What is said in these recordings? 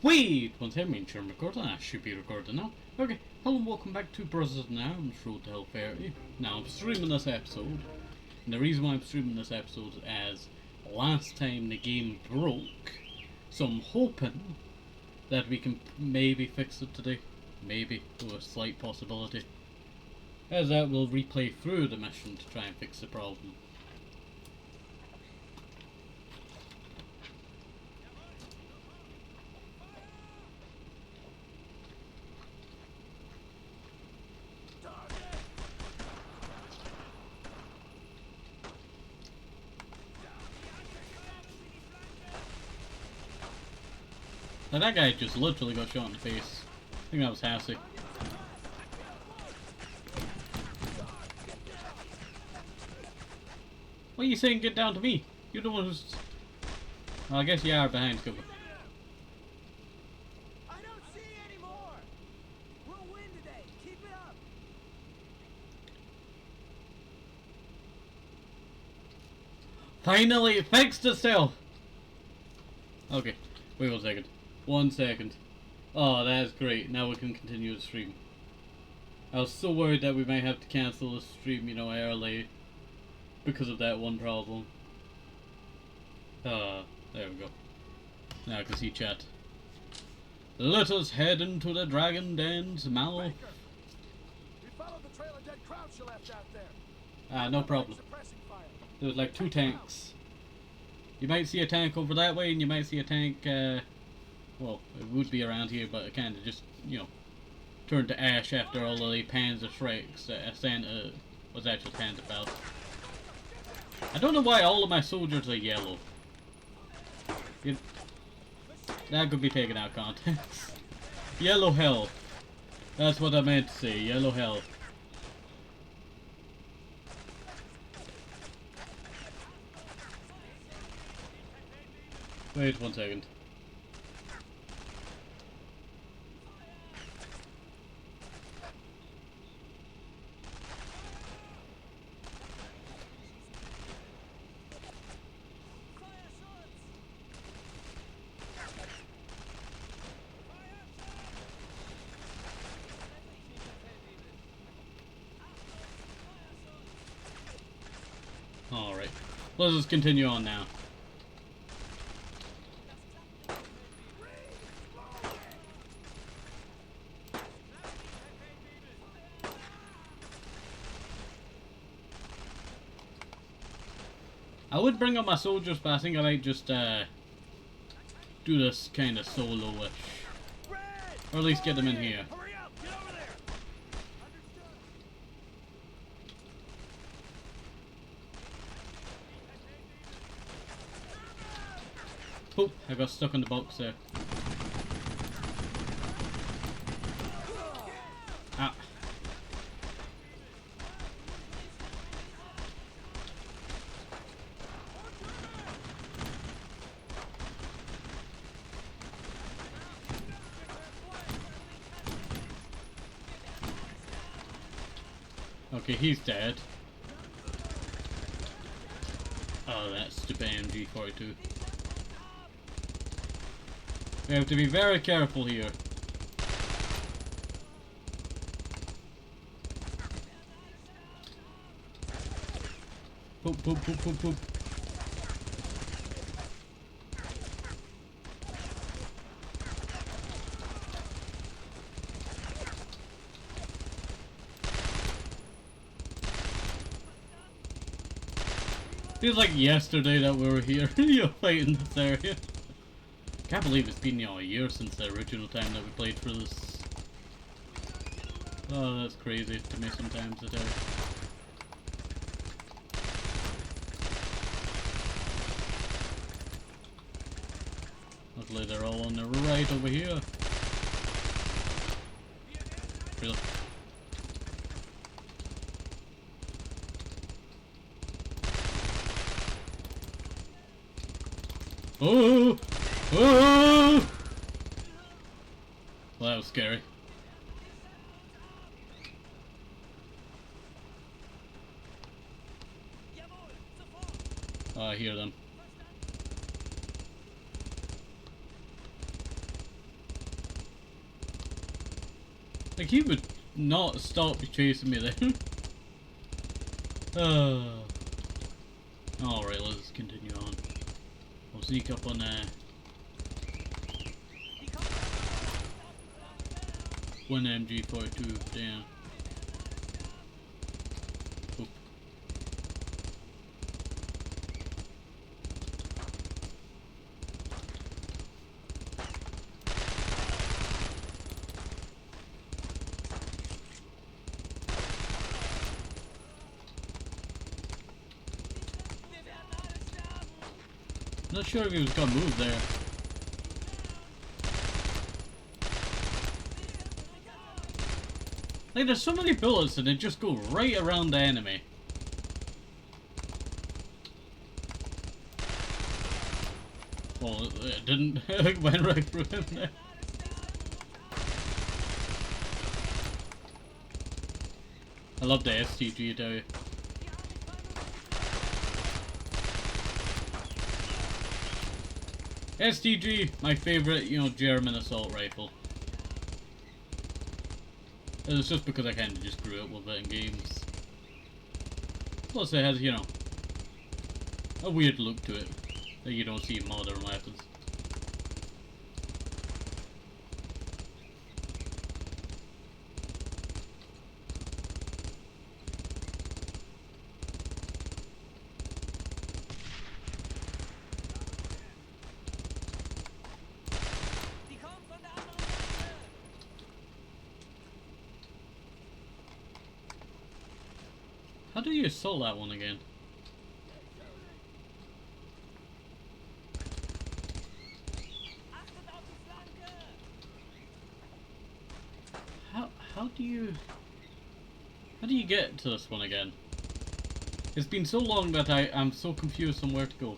Wait! One second, make sure I'm recording. I should be recording now. Okay, hello and welcome back to Brothers in Arms Road to Hell Fairy. Now, I'm streaming this episode. And the reason why I'm streaming this episode is as last time the game broke. So I'm hoping that we can maybe fix it today. Maybe, with a slight possibility. As that, we'll replay through the mission to try and fix the problem. Now that guy just literally got shot in the face. I think that was Hassy. What are you saying? Get down to me. You're the one who's... Well, I guess you are behind cover. I don't see anymore. We'll win today. Keep it up. Finally, it fixed itself! Okay, wait 1 second. 1 second. Oh, that is great. Now we can continue the stream. I was so worried that we might have to cancel the stream, you know, early. Because of that one problem. There we go. Now I can see chat. Let us head into the dragon den's mouth. We followed the trail of dead Crouch you left out there. No problem. There's like 2 tanks. You might see a tank over that way, and you might see a tank, well, it would be around here, but it kind of just, you know, turned to ash after all of the Panzer Shreks that Santa was actually Panzer about. I don't know why all of my soldiers are yellow. That could be taken out of context. Yellow hell. That's what I meant to say, yellow hell. Wait 1 second. Alright, let's just continue on now. I would bring up my soldiers, but I think I might just do this kind of solo-ish. Or at least get them in here. Hurry up! Get over there. Oop, I got stuck in the box there. Ah. Okay, he's dead. Oh, that's stupid MG42. We have to be very careful here. Poop, poop, poop, poop, poop. Feels like yesterday that we were here, you know, fighting this area. Can't believe it's been, you know, a year since the original time that we played for this. Oh, that's crazy to me sometimes today. Luckily they're all on the right over here. Really? Oh! Oh! Well, that was scary. Oh, I hear them. Like, he would not stop chasing me there. Alright, let's continue on. We'll sneak up on one MG42 down. Oop. Not sure if he was gonna move there. Like, there's so many bullets and they just go right around the enemy. Well, it didn't. It went right through him there. I love the STG, I tell you. STG, my favorite, you know, German assault rifle. And it's just because I kind of just grew up with it in games. Plus it has, you know, a weird look to it that you don't see in modern weapons. How do you assault that one again? How do you get to this one again? It's been so long that I'm so confused on where to go.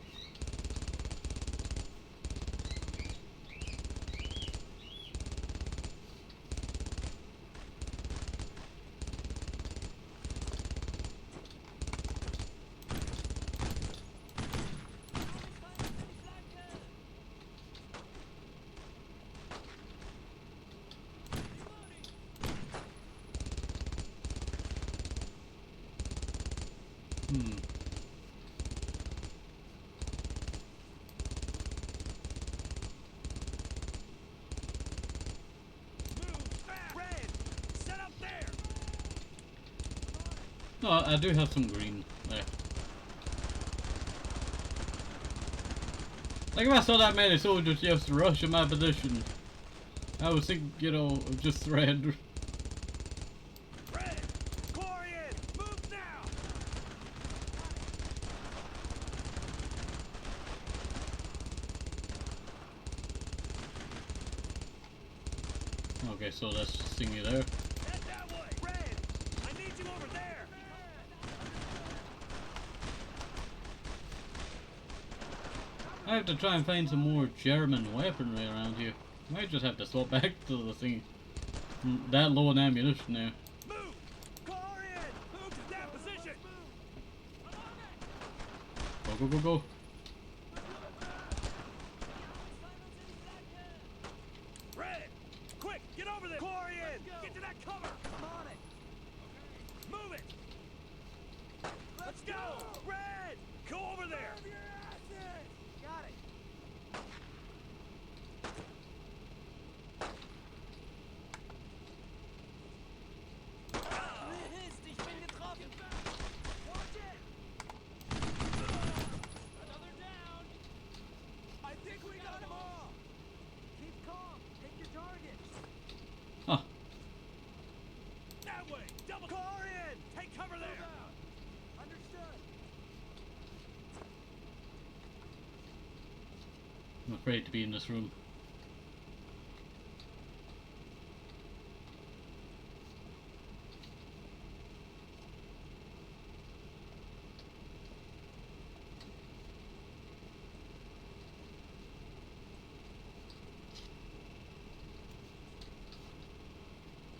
No, I do have some green left. Like, if I saw that many soldiers just rush in my position, I would think, you know, of just thread. Okay, so that's thingy there. Head that way. Red, I need you over there. I have to try and find some more German weaponry around here. Might just have to swap back to the thing. That low on ammunition now. Move! Car in! Move to that position! Go, go, go, go. Red! Quick! Get over there! Car in! Get to that cover! I'm on it! Move it! Let's go! Red! Go over there! Got it! Mist, ich bin getroffen! Watch it! Another down! I think we got them all! Keep calm! Take your target! Huh. That way! Double car in! Take cover there! Understood! I'm afraid to be in this room.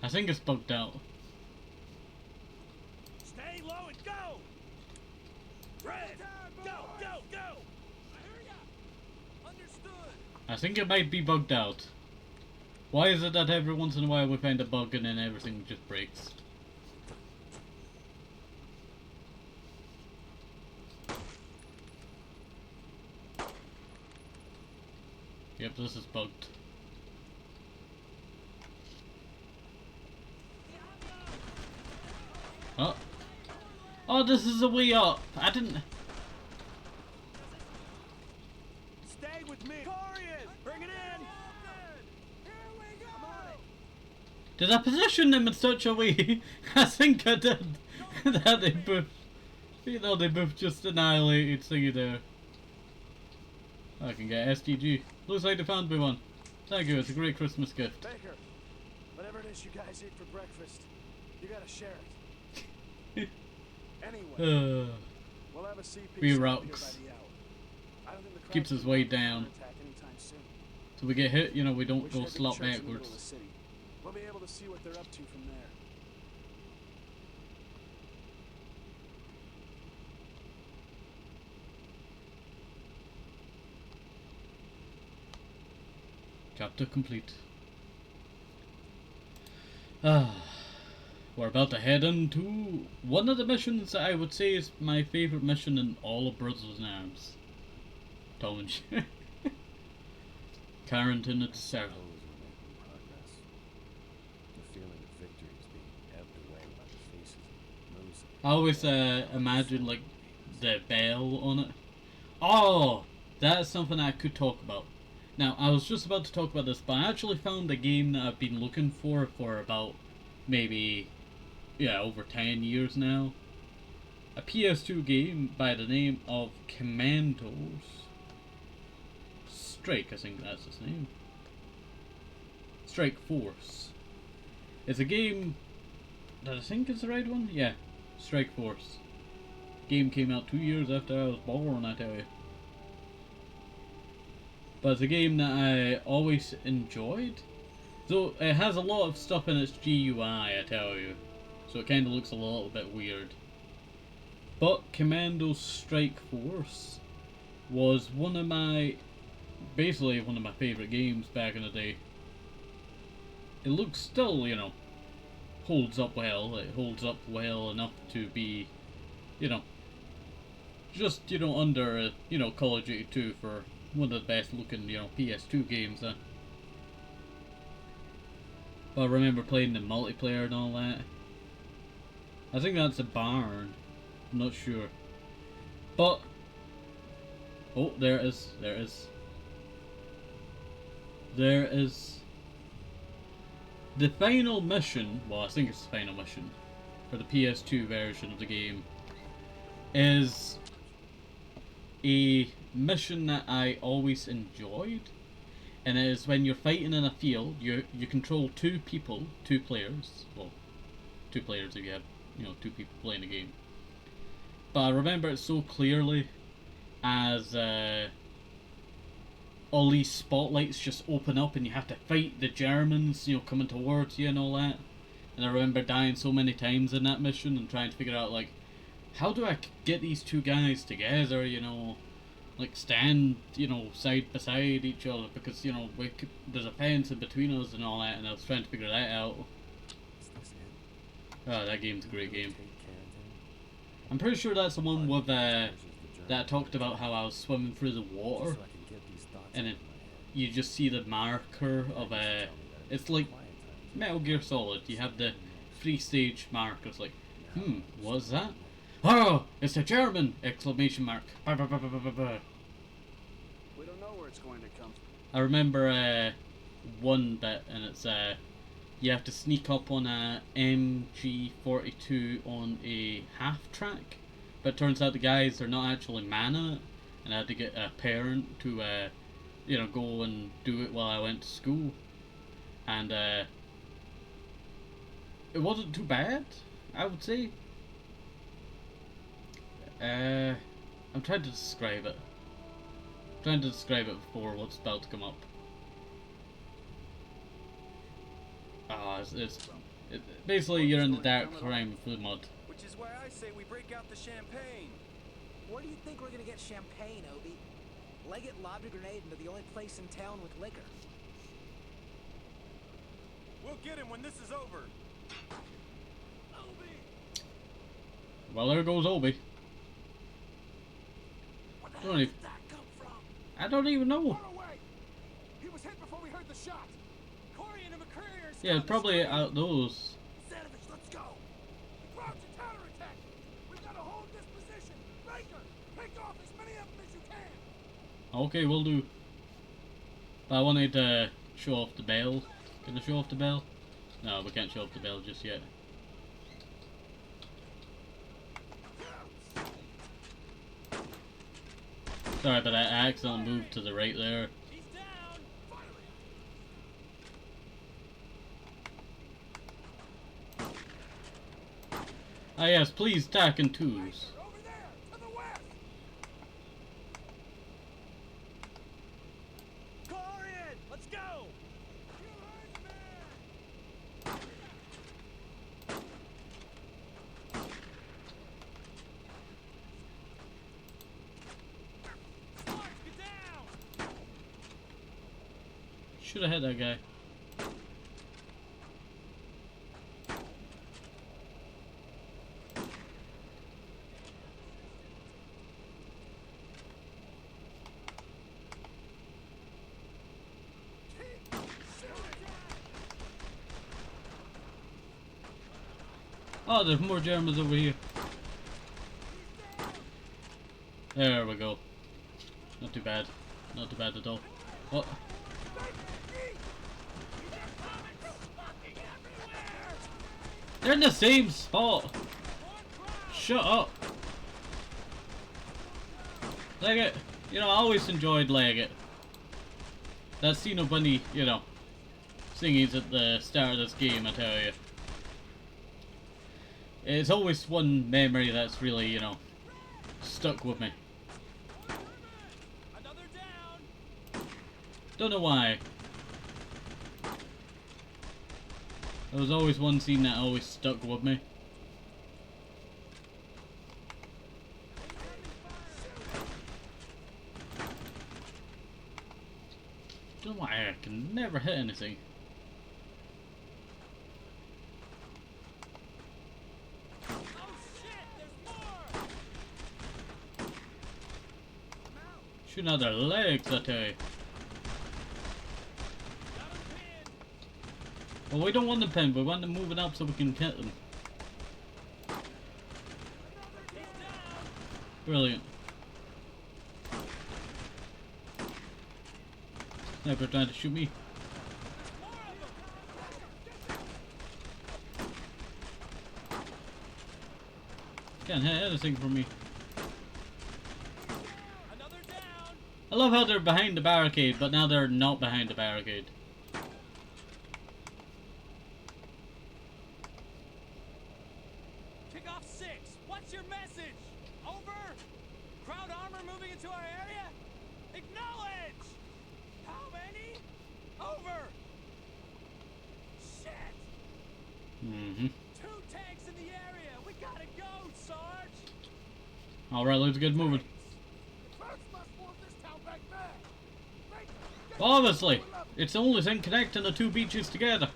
I think it's bugged out. Stay low and go! Red! Go, go, go! I hear ya! Understood! I think it might be bugged out. Why is it that every once in a while we find a bug and then everything just breaks? Yep, this is bugged. Oh. Oh, this is a way up. I didn't... Stay with me. Corian, bring it in. Here we go. Did I position them in such a way? I think I did. That they both... You know, they both just annihilated thingy there. I can get STG. Looks like they found me one. Thank you, it's a great Christmas gift. Baker, whatever it is you guys eat for breakfast, you gotta share it. Anyway, we'll have a CP we set up rocks. here by the hour. I don't think the crowd Keeps us can way mount a down. counterattack anytime soon. So we get hit, you know, we don't We go should head to the slot church in the middle of the backwards. city. We'll be able to see what they're up to from there. Chapter complete. We're about to head into one of the missions that I would say is my favourite mission in all of Brothers in Arms. Tom and Jerry. Carrington at the south. I always imagine like the bell on it. Oh, that's something I could talk about. Now, I was just about to talk about this, but I actually found a game that I've been looking for about maybe, yeah, over 10 years now. A PS2 game by the name of Commandos Strike, I think that's his name. Strike Force. It's a game that I think is the right one? Yeah, Strike Force. Game came out 2 years after I was born, I tell you. But it's a game that I always enjoyed. So it has a lot of stuff in its GUI, I tell you. So it kind of looks a little bit weird. But Commandos Strike Force was basically one of my favourite games back in the day. It looks still, you know, holds up well. It holds up well enough to be, you know, just, you know, under, you know, Call of Duty 2 for one of the best looking, you know, PS2 games. But I remember playing the multiplayer and all that. I think that's a barn. I'm not sure. But, oh, there it is. There it is. There is the final mission. Well, I think it's the final mission for the PS2 version of the game. Is a mission that I always enjoyed, and it is when you're fighting in a field, you control two players. Well, two players if you have, you know, two people playing the game. But I remember it so clearly as all these spotlights just open up and you have to fight the Germans, you know, coming towards you and all that. And I remember dying so many times in that mission and trying to figure out, like, how do I get these two guys together, you know, like stand, you know, side by side each other, because, you know, there's a fence in between us and all that, and I was trying to figure that out. Oh, that game's a great game. I'm pretty sure that's the one with that I talked about how I was swimming through the water, and you just see the marker of it's like Metal Gear Solid. You have the 3-stage markers, like, what's that? Oh, it's a German! Exclamation mark. Bah, bah, bah, bah, bah, bah. We don't know where it's going to come. I remember one bit, and it's you have to sneak up on a MG42 on a half track, but it turns out the guys are not actually mana, and I had to get a parent to you know, go and do it while I went to school, and it wasn't too bad, I would say. I'm trying to describe it. Before what's about to come up. Basically you're in the dark crying through the mud. Which is why I say we break out the champagne. Where do you think we're gonna get champagne, Obi? Leggett lobbed a grenade into the only place in town with liquor. We'll get him when this is over. Well, there goes Obi. Where the Don't hell even- did that come from? I don't even know. Far away. He was hit before we heard the shot. Corey and McCreary are still Yeah, on it's the probably street. out those. Zanovich, let's go. Crouch and counterattack. We've got to hold this position. Baker, pick off as many of them as you can. Okay, we'll do. But I wanted to show off the bell. Can I show off the bell? No, we can't show off the bell just yet. Sorry, but I accidentally moved to the right there. He's down. Ah yes, please tack in twos. Over there, to the west. Corian, let's go. Sarge, get down. Should have hit that guy. Oh, there's more Germans over here. There we go. Not too bad. Not too bad at all. Oh. They're in the same spot. Shut up. Leggett. You know, I always enjoyed Leggett. That Cena Bunny, you know, singing at the start of this game, I tell you. It's always one memory that's really, you know, stuck with me. Another down. Don't know why. There was always one scene that always stuck with me. Don't know why I can never hit anything. Oh shit, there's more. Shooting out their legs, I tell you. Got him pinned. Well, we don't want them pinned, we want them moving up so we can hit them. He's down. Brilliant. Sniper trying to shoot me. More of them. Can't hit anything from me. Another down. I love how they're behind the barricade, but now they're not behind the barricade. Kick off 6. What's your message? Over. Crowd armor moving into our area? Acknowledge. How many? Over. Shit. Mm-hmm. 2 tanks in the area. We gotta go, Sarge. Alright, let's get moving. The Krauts must want this town back there. Baker, get Obviously, to the level. it's the only thing connecting the two beaches together.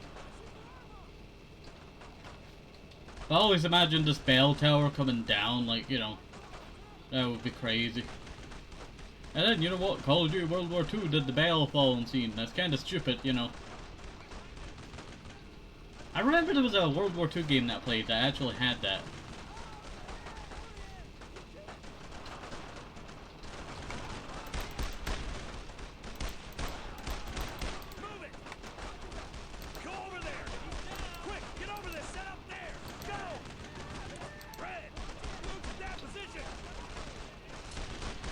I always imagined this bell tower coming down, like, you know, that would be crazy. And then, you know what, Call of Duty World War II did the bell falling scene. That's kind of stupid, you know. I remember there was a World War II game that I played that actually had that. Move it. Go over there. Quick, get over there. Set up there. Go. Red, move to that position.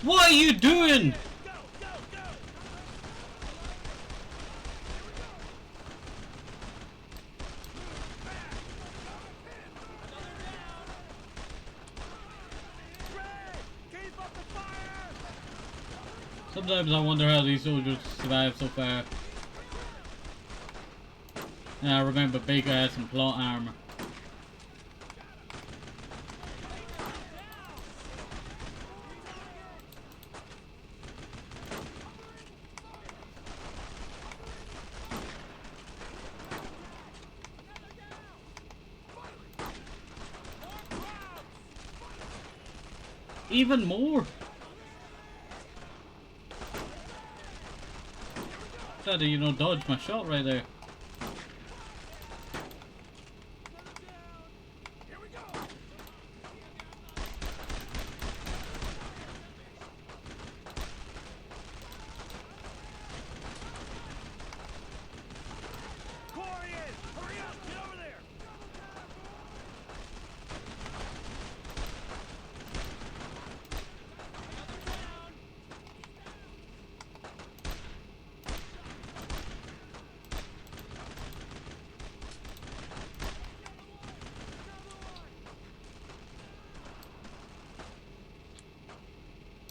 What are you doing? Go, go, go. Red, keep up the fire. Sometimes I wonder how these soldiers survive so far. And I remember Baker had some plot armor. Even more? Tried to, you know, dodge my shot right there. Here we go. Corian, hurry up, get over there.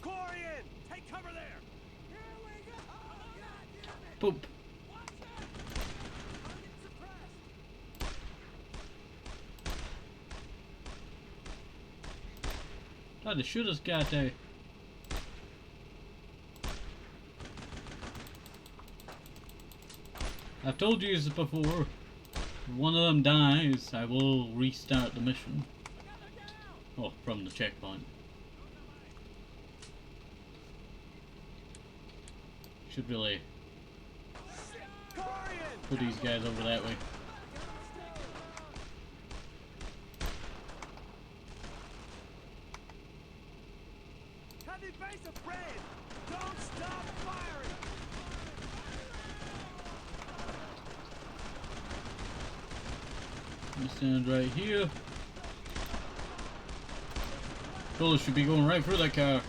Corian, take cover there. Here we go. Boop. Tried to shoot this guy there. I've told you this before. If one of them dies, I will restart the mission. Oh, from the checkpoint. Should really Corian! put these guys over that way. Heavy base of red! Don't stop firing! I'm gonna stand right here. Bullets should be going right through that car.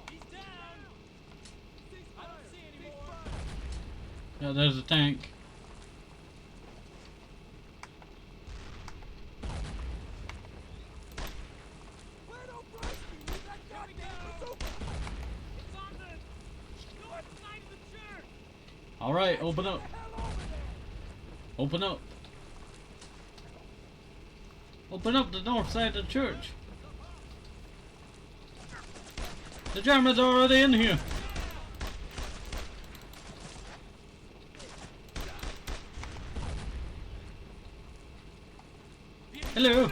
He's down. I don't see any more. Yeah, there's a tank. Alright, open up. Open up. Open up the north side of the church. The Germans are already in here. Hello.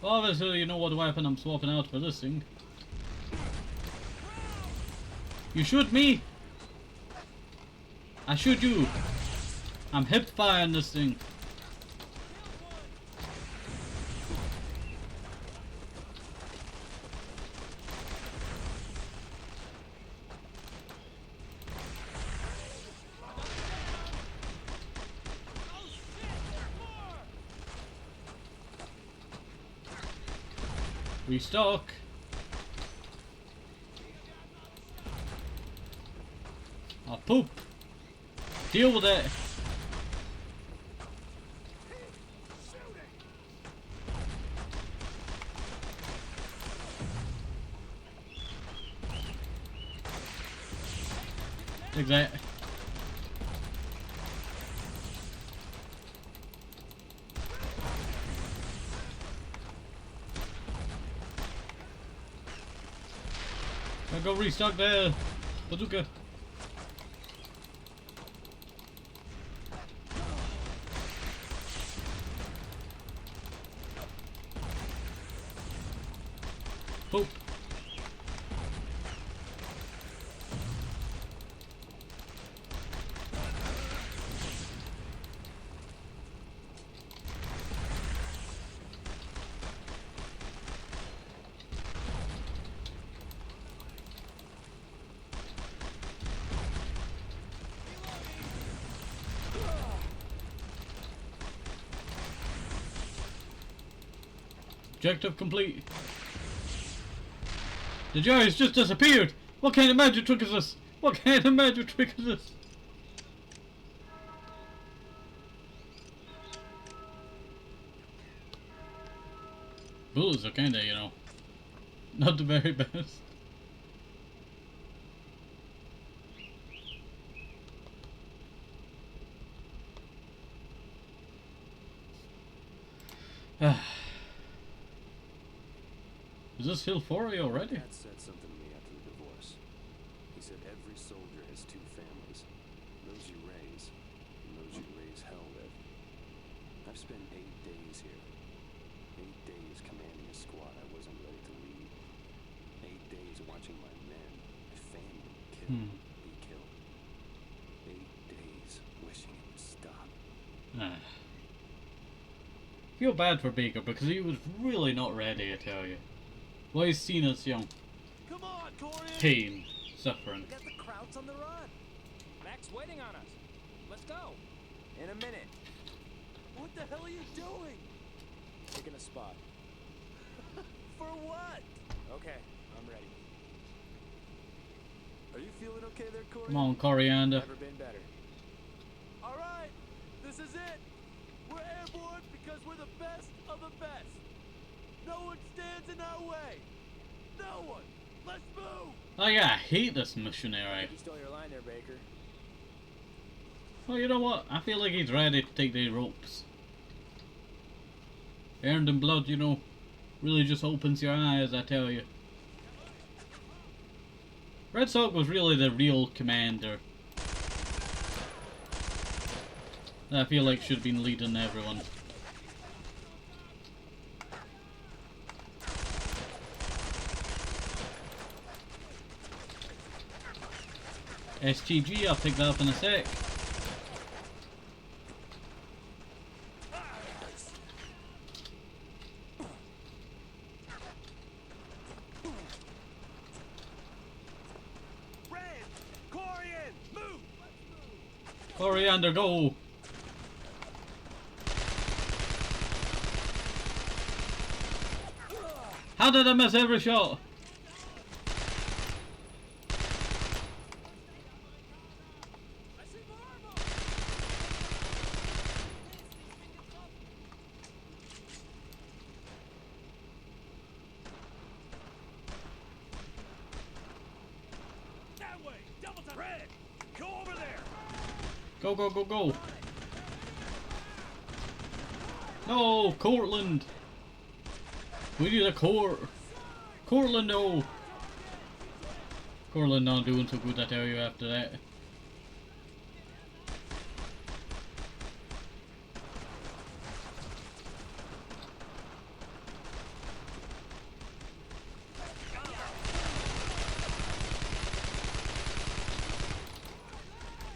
Well, obviously you know what weapon I'm swapping out for this thing. You shoot me. I shoot you. I'm hip firing this thing. Restock. Oh, poop. Deal with it. Exactly. I'll go restock the bazooka. Poop. Objective complete. The giants just disappeared. What kind of magic trick is this? What kind of magic trick is this? Bullets are kinda, you know, not the very best. Is this Hill 40 already? Dad said something to me after the divorce. He said every soldier has two families. Those you raise, and those you raise hell with. I've spent 8 days here. 8 days commanding a squad I wasn't ready to lead. 8 days watching my men, my family, be killed. 8 days wishing it would stop. Feel bad for Baker because he was really not ready, I tell you. Well, he's seen as young. Come on, Corian! Pain, suffering. We got the Krauts on the run. Mac's waiting on us. Let's go. In a minute. What the hell are you doing? Taking a spot. For what? Okay, I'm ready. Are you feeling okay there, Corey? Come on, Coriander. Never been better. All right, this is it. We're airborne because we're the best of the best. No one stands in our way. No one. Let's move. Oh yeah, I hate this missionary. You stole your line there, Baker. Well, you know what? I feel like he's ready to take the ropes. Earned in blood, you know, really just opens your eyes, I tell you. Red Sock was really the real commander. That I feel like should have been leading everyone. STG, I'll pick that up in a sec. Red, Corian, move. Coriander, go! How did I miss every shot? I see marble. That way. Double time. Red, go over there. Go, go, go, go! No, Cortland! We need a Cortland, no! Cortland not doing so good, I tell you, after that.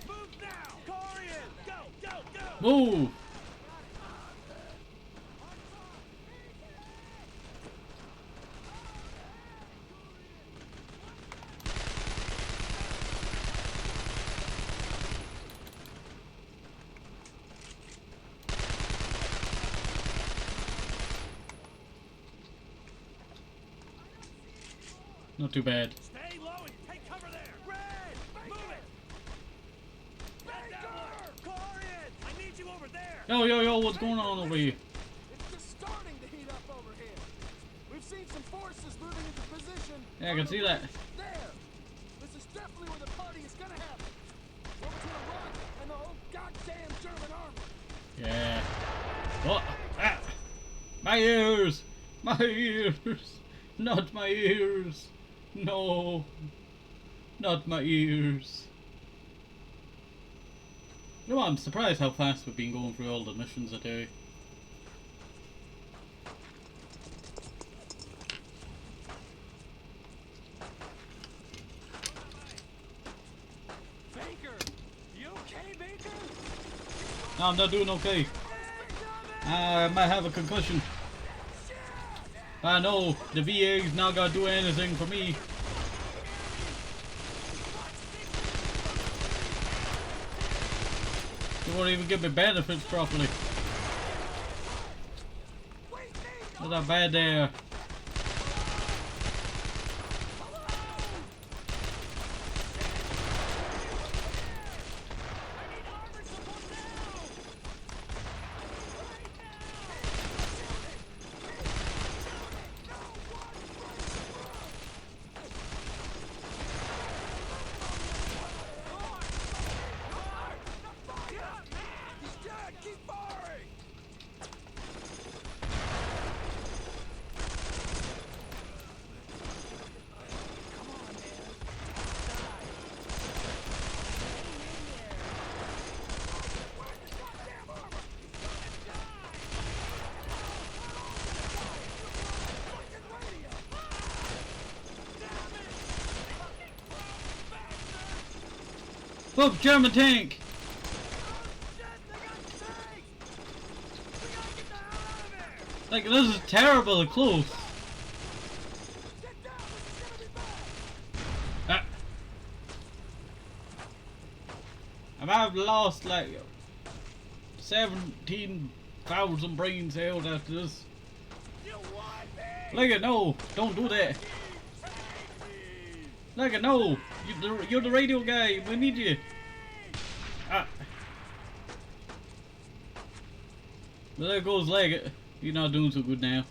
Move now. Corian, go, go, go. Move! Not too bad. Stay low and take cover there. Red, move it. Baker, Corian, I need you over there. Yo, yo, yo, what's going on over here? It's just starting to heat up over here. We've seen some forces moving into position. Yeah, I can see that. There. This is definitely where the party is gonna happen. Over to the rock and the whole goddamn German army. Yeah. What? Ah! My ears! My ears! Not my ears! No! Not my ears! You know what, I'm surprised how fast we've been going through all the missions, I tell you. Baker, you okay, Baker? No, I'm not doing okay. I might have a concussion. I know, the VA's not gonna do anything for me. They won't even give me benefits properly. Not that bad there. Whoa, German tank! Shit, they got tanks! We gotta get the hell out of here! Like, this is terribly close. Get down, this is gonna be bad! And I've lost like 17,000 brain cells after this. You want me? Look at no, don't do that. Take me! Look at no, you're the radio guy. We need you. Ah. Well, there goes Leggett. You're not doing so good now.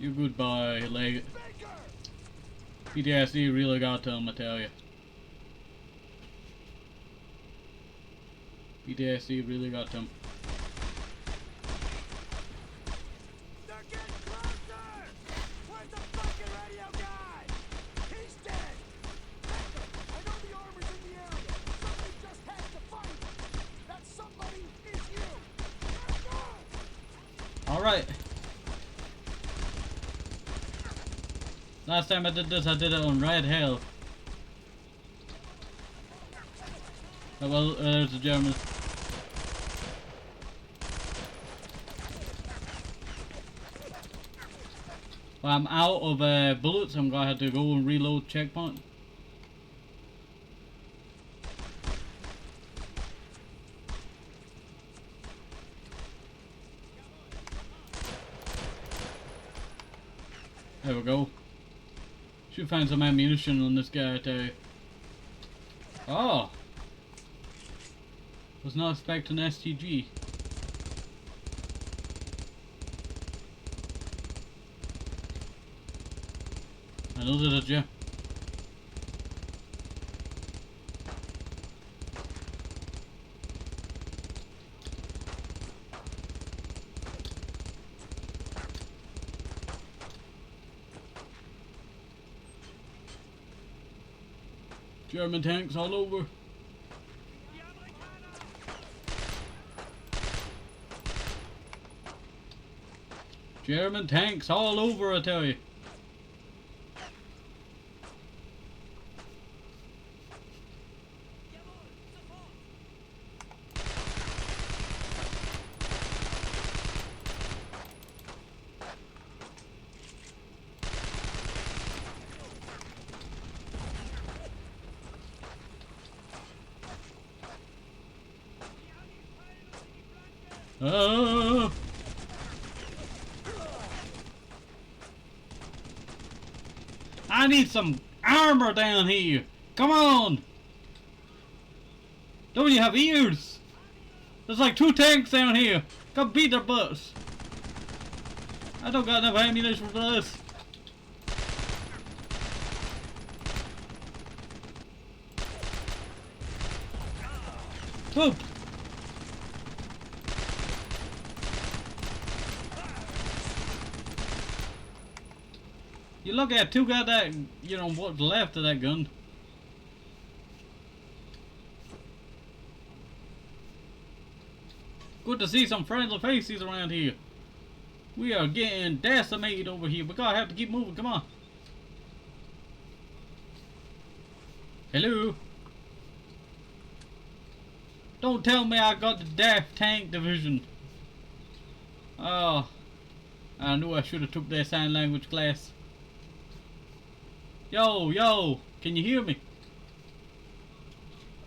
You're good boy, Leggett. Baker! PTSD really got to him, I tell you. PTSD really got to him. They're getting closer! Where's the fucking radio guy? He's dead! Tenko, I know the armor's in the area. Somebody just has to fight! That somebody is you! Tenko! Alright. Last time I did this, I did it on Red Hill. Oh, well, there's the German. Well, I'm out of bullets. I'm gonna have to go and reload checkpoint. There we go. Should find some ammunition on this guy, I tell you. Oh! Was not expecting STG. I know that, yeah. German tanks all over. German tanks all over, I tell you. Oh! I need some armor down here. Come on! Don't you have ears? There's like 2 tanks down here. Come beat their butts. I don't got enough ammunition for this. Whoop! You look at 2 got that, you know, what's left of that gun. Good to see some friendly faces around here. We are getting decimated over here. We gotta have to keep moving, come on. Hello? Don't tell me I got the Daft Tank Division. Oh, I knew I should have took that sign language class. Yo, yo, can you hear me?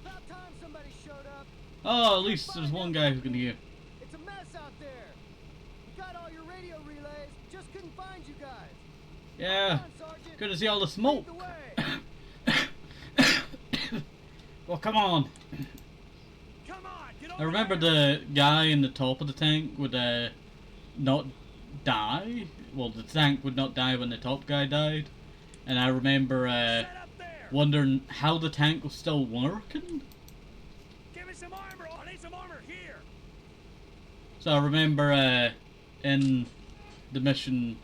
About time somebody showed up. Oh, at least there's one guy who can hear. It's a mess out there. We got all your radio relays, just couldn't find you guys. Yeah, Come on, Sergeant. good to see all the Lead smoke. the way. Well, come on. Come on, get over I remember there. the guy in the top of the tank would not die. Well, the tank would not die when the top guy died. And I remember Set up there. wondering how the tank was still working. Give me some armor. I need some armor here. So I remember in the mission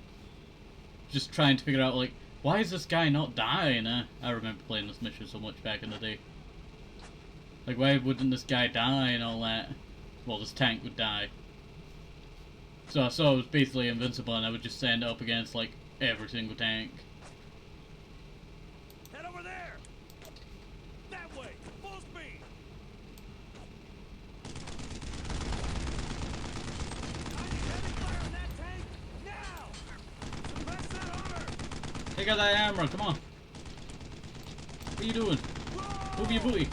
just trying to figure out, like, why is this guy not dying? I remember playing this mission so much back in the day. Like, why wouldn't this guy die and all that? Well, this tank would die. So I saw it was basically invincible, and I would just stand up against, like, every single tank. Head over there. Take out that armor, come on. What are you doing? Move your booty.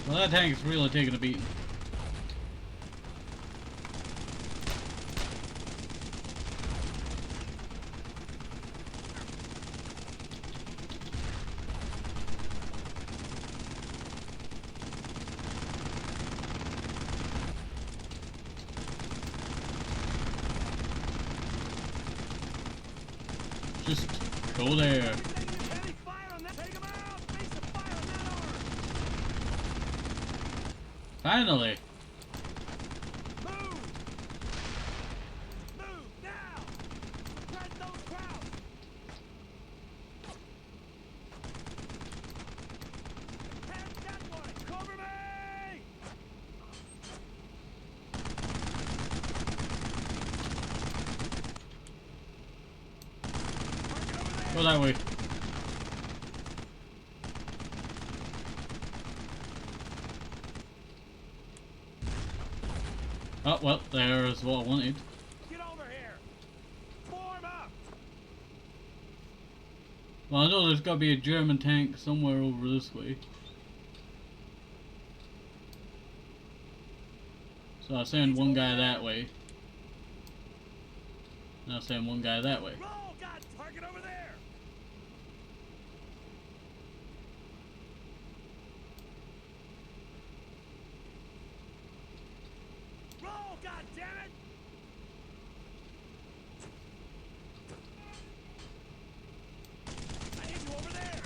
Well, that tank's really taking a beating. Just go there. Finally. Move! Move now! Suppress those crowds! Head that way! Cover me! Go that way. Oh, well, there's what I wanted. Get over here! Form up! Well, I know there's got to be a German tank somewhere over this way. So I'll send one guy that way. And I'll send one guy that way. Roll! Got target over there! Roll! God damn it! I need you over there!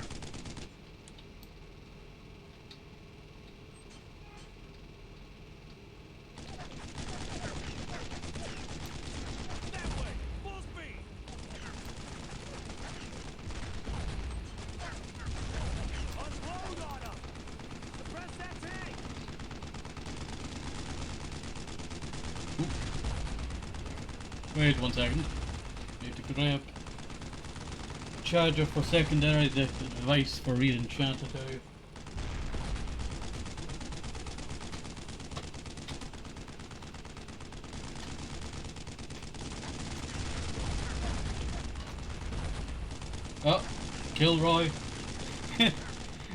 That way! Full speed! Unload on them! Suppress that tank! Wait 1 second. Need to grab charger for secondary device for reading chat, I tell you. Oh, Kilroy.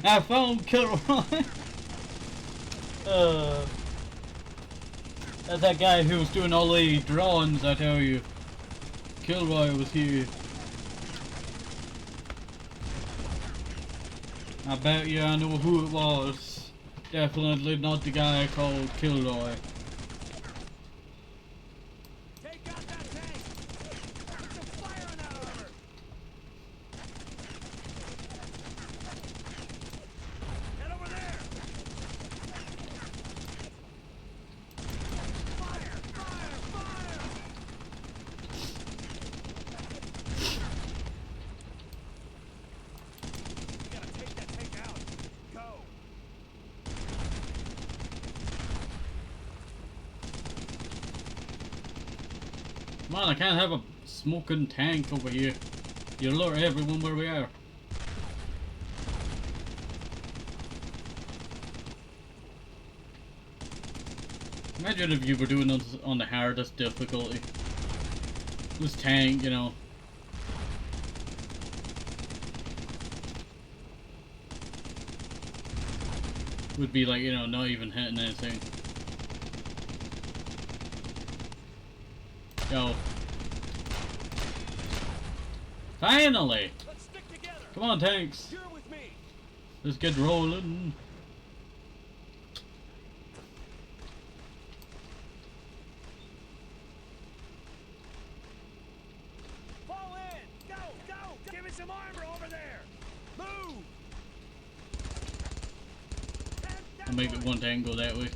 I found Kilroy. That's that guy who was doing all the drawings, I tell you. Kilroy was here. I bet you I know who it was. Definitely not the guy called Kilroy. Take out that tank! Get some fire on that armor! Head over there! Fire! Fire! Fire! You gotta take that tank out. Go! Come on, I can't have a smoking tank over here. You lure everyone where we are. Imagine if you were doing this on the hardest difficulty. This tank, you know. Would be like, you know, not even hitting anything. Go. Finally! Let's stick together! Come on, tanks. You're with me! Let's get rolling. Fall in! Go! Go! Give me some armor over there! Move! Head that I'll make way. it one tank go that way.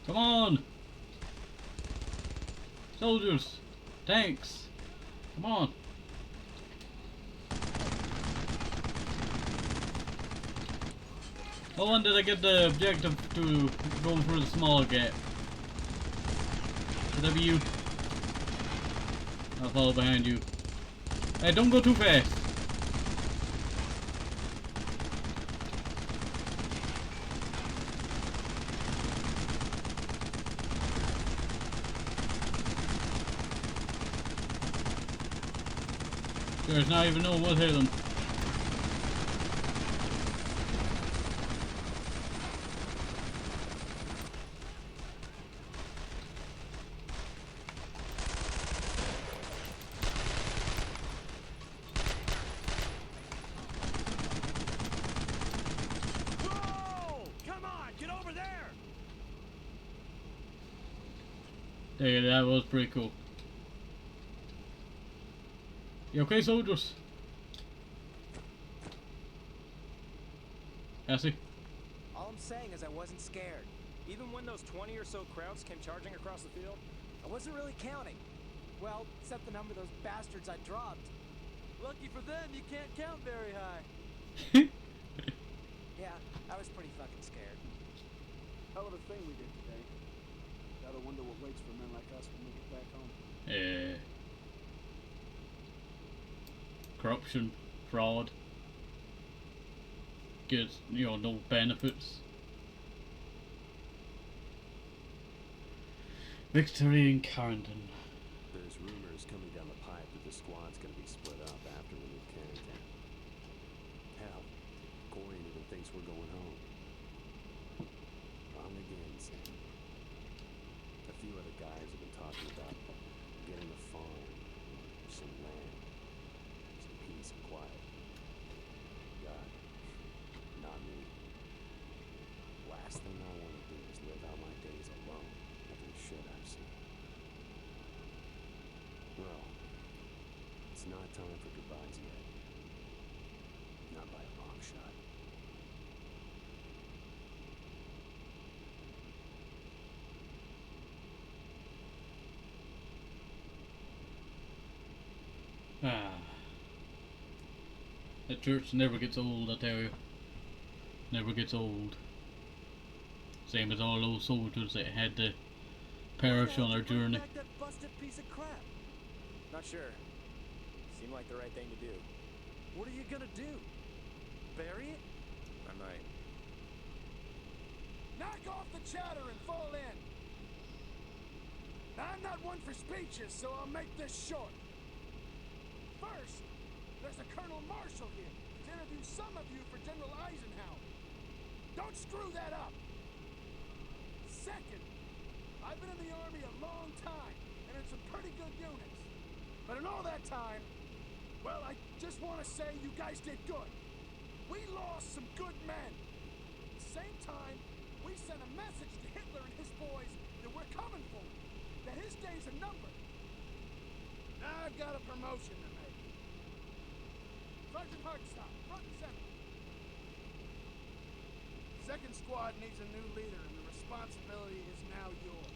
Come on! Soldiers! Tanks! Come on! How long did I get the objective to going through the small gap? Could that be you? I'll follow behind you. Hey, don't go too fast. There's not even know what hit them. Whoa! Come on, get over there! Yeah, that was pretty cool. You okay, soldiers? Cassie? All I'm saying is I wasn't scared. Even when those 20 or so Krauts came charging across the field, I wasn't really counting. Well, except the number of those bastards I dropped. Lucky for them, you can't count very high. Yeah, I was pretty fucking scared. Hell of a thing we did today. Gotta wonder what waits for men like us when we get back home. Corruption, fraud, gets, you know, no benefits. Victory in Carrington. There's rumors coming down the pipe that the squad's gonna be split up after we leave Carrington. Hell, Corian even thinks we're going home. Wrong again, Sam. A few other guys have been talking about getting a farm, some land, some peace and quiet. God, not me. Last thing I want to do is live out my days alone after the shit I've seen. Well, it's not time for goodbyes yet. Not by a long shot. Ah. That church never gets old, I tell you. Never gets old. Same as all those soldiers that had to perish on their journey. Back that busted piece of crap. Not sure. Seemed like the right thing to do. What are you gonna do? Bury it? I might. Knock off the chatter and fall in. I'm not one for speeches, so I'll make this short. First, there's a Colonel Marshall here to interview some of you for General Eisenhower. Don't screw that up. Second, I've been in the Army a long time and in some pretty good units. But in all that time, well, I just want to say you guys did good. We lost some good men. At the same time, we sent a message to Hitler and his boys that we're coming for him, that his days are numbered. Now I've got a promotion to make. Sergeant Hartstock, front and center. Second squad needs a new leader, and the responsibility is now yours.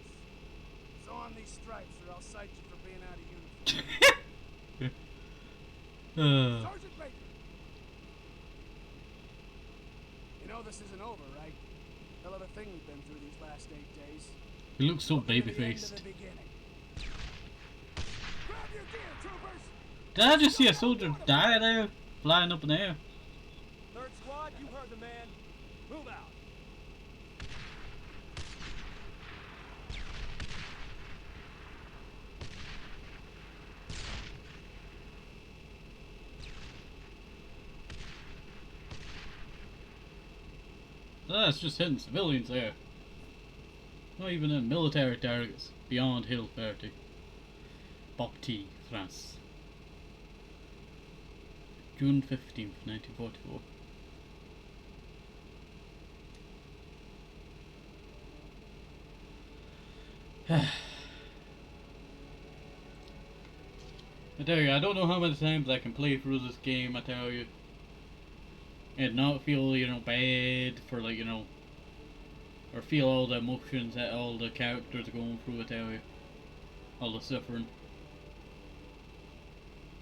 So on these stripes, or I'll cite you for being out of uniform. Sergeant Baker! You know this isn't over, right? Hell of a thing we've been through these last 8 days. He looks so Welcome to the end of baby-faced. the beginning. Grab your gear, troopers! Did I just see a soldier die there? Flying up in the air? Third squad, you heard the man. Move out. That's just hitting civilians there. Not even in military targets beyond Hill 30. Bopti, France. June 15th, 1944. I tell you, I don't know how many times I can play through this game, I tell you. And not feel, you know, bad for, like, you know, or feel all the emotions that all the characters are going through, I tell you. All the suffering.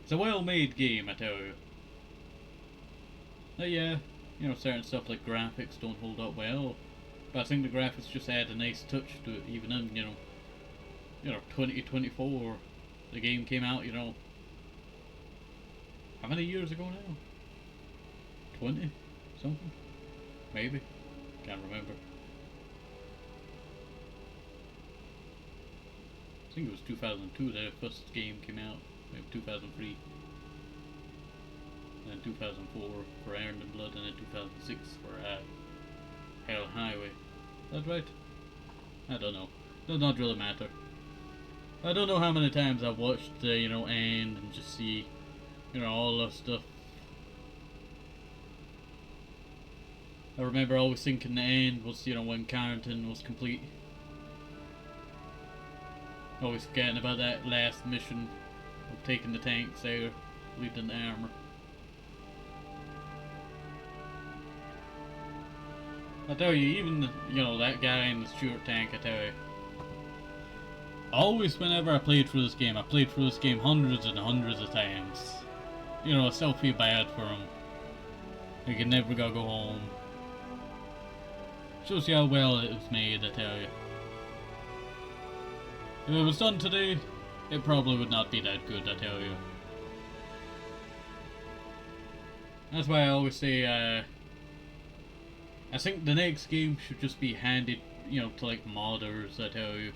It's a well-made game, I tell you. But yeah, you know, certain stuff like graphics don't hold up well. But I think the graphics just add a nice touch to it, even in, you know, 2024. the game came out, you know, how many years ago now? 20? Something? Maybe? Can't remember. I think it was 2002 that the first game came out. Maybe 2003. And then 2004 for Iron and Blood, and then 2006 for Hell Highway. Is that right? I don't know. Does not really matter. I don't know how many times I've watched you know, End and just see, you know, all that stuff. I remember always thinking the end was, you know, when Carrington was complete. Always forgetting about that last mission of taking the tanks there, leaving the armor. I tell you, even, you know, that guy in the Stuart tank, I tell you. Always, whenever I played through this game, I played through this game hundreds and hundreds of times. You know, I still feel bad for him. Like, he never got to go home. Shows you how well it was made, I tell you. If it was done today, it probably would not be that good, I tell you. That's why I always say, I think the next game should just be handed, you know, to like modders, I tell you.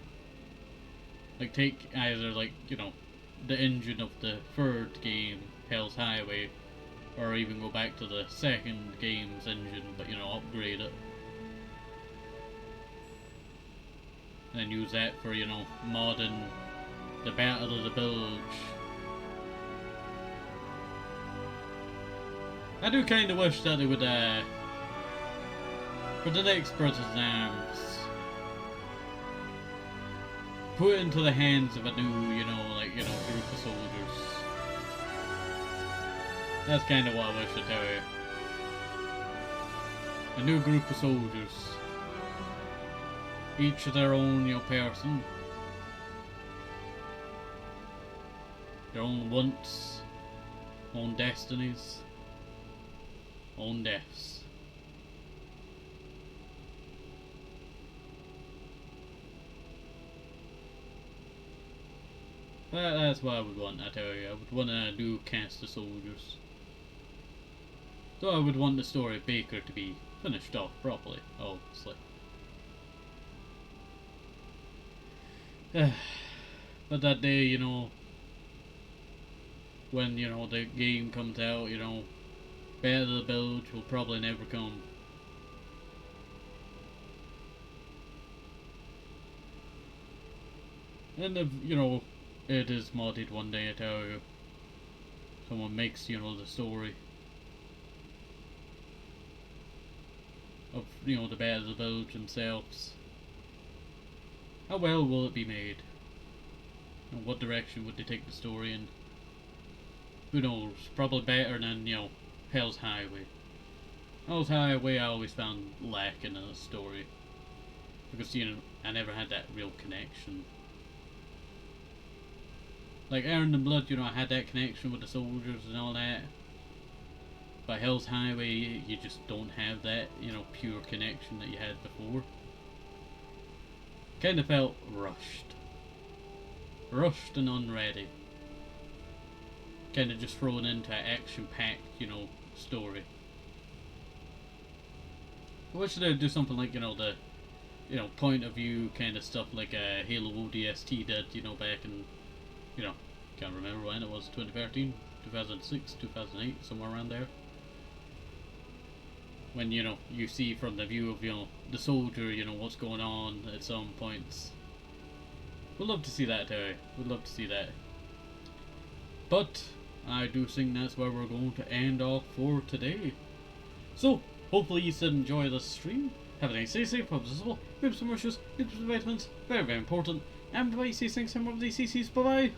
Like, take either, like, you know, the engine of the third game, Hell's Highway, or even go back to the second game's engine, but, you know, upgrade it. And then use that for, you know, modding the Battle of the Bilge. I do kind of wish that they would, for the next Brothers in Arms, put it into the hands of a new, you know, like, you know, group of soldiers. That's kind of what I wish, I tell you. A new group of soldiers. Each of their own, you know, person. Their own wants, own destinies, own deaths. That's what I would want, I tell you. I would want a new cast of soldiers. So I would want the story of Baker to be finished off properly, obviously. But that day, you know, when, you know, the game comes out, you know, Battle of the Bilge will probably never come. And if, you know, it is modded one day, I tell you. Someone makes, you know, the story of, you know, the Battle of the Bilge themselves. How well will it be made? And what direction would they take the story in? Who knows? Probably better than, you know, Hell's Highway. Hell's Highway I always found lacking in the story. Because, you know, I never had that real connection. Like Iron and Blood, you know, I had that connection with the soldiers and all that. But Hell's Highway, you just don't have that, you know, pure connection that you had before. Kind of felt rushed. Rushed and unready. Kind of just thrown into an action-packed, you know, story. I wish they'd do something like, you know, the, you know, point of view kind of stuff like Halo ODST did, you know, back in, you know, can't remember when it was, 2013, 2006, 2008, somewhere around there. When, you know, you see from the view of, you know, the soldier, you know, what's going on at some points. We'd love to see that, Terry. We'd love to see that. But I do think that's where we're going to end off for today. So, hopefully you did enjoy this stream. Have a nice day, safe, hope as well. Grab some rushes, get some vitamins, very, very important. And bye, see you next time over the CCs. Bye bye.